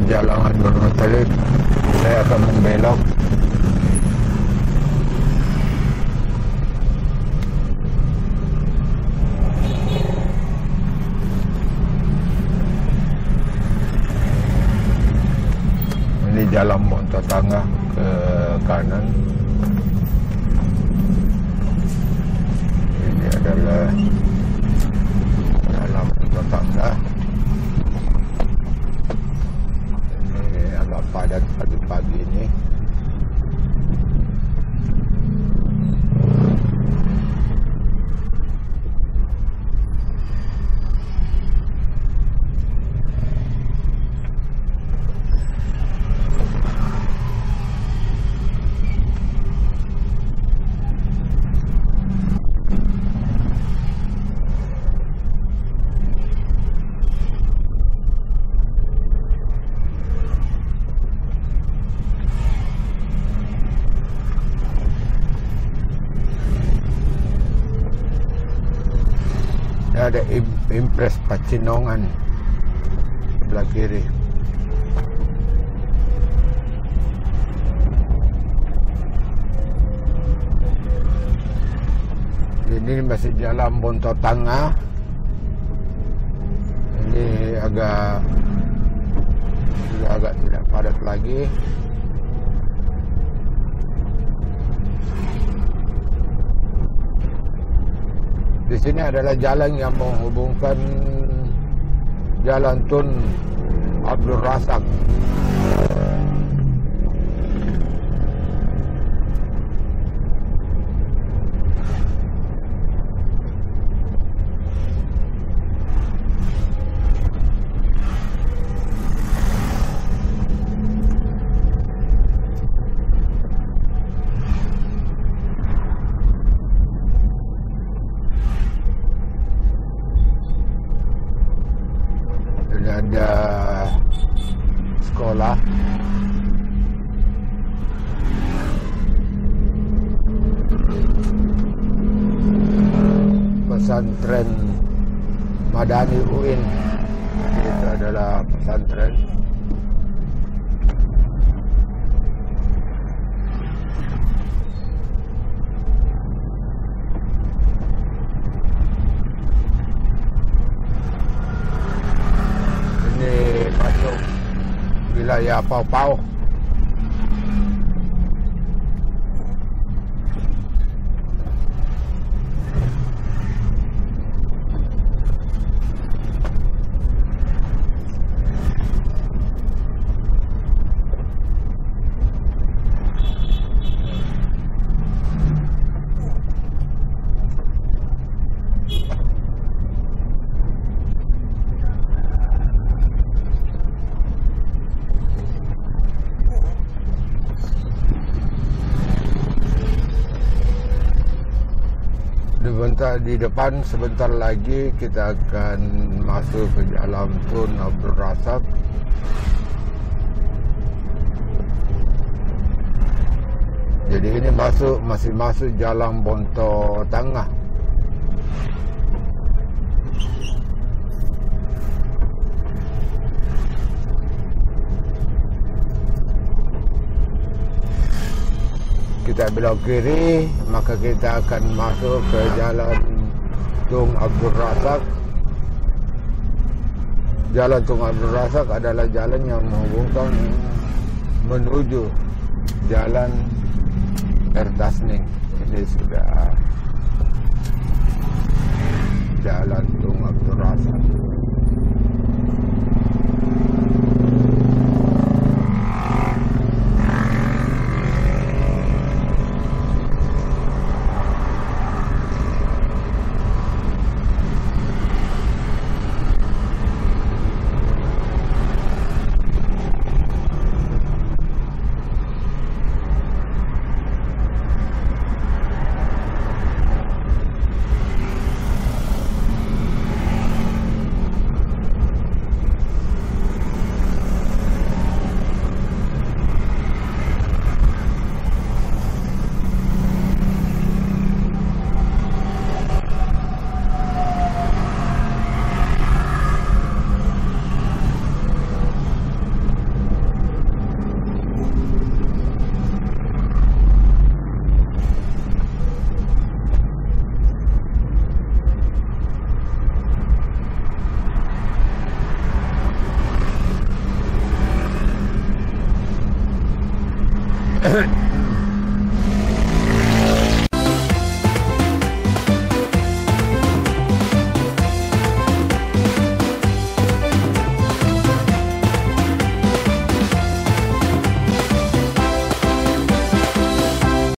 Jalan Abdul Muthalib. Saya akan membelok. Ini Jalan Bontotangnga ke kanan. Ini adalah Jalan Bontotangnga. Ini agak padat pagi-pagi ini. Ada impres Pacinongan sebelah kiri. Ini masih Jalan Bontotangnga. Ini sudah agak tidak padat lagi. Di sini adalah jalan yang menghubungkan Jalan Tun Abd Razak. Ada sekolah, pesantren Madani UIN. Itu adalah pesantren. Wilayah Pau-Pau. Di depan sebentar lagi kita akan masuk ke Jalan Tun Abd Razak. Jadi ini masih masuk Jalan Bontotangnga. Kita belok kiri, maka kita akan masuk ke Jalan Tun Abd Razak. Jalan Tun Abd Razak adalah jalan yang menghubungkan menuju Jalan Ertasning. Ini sudah Jalan Tun Abd Razak.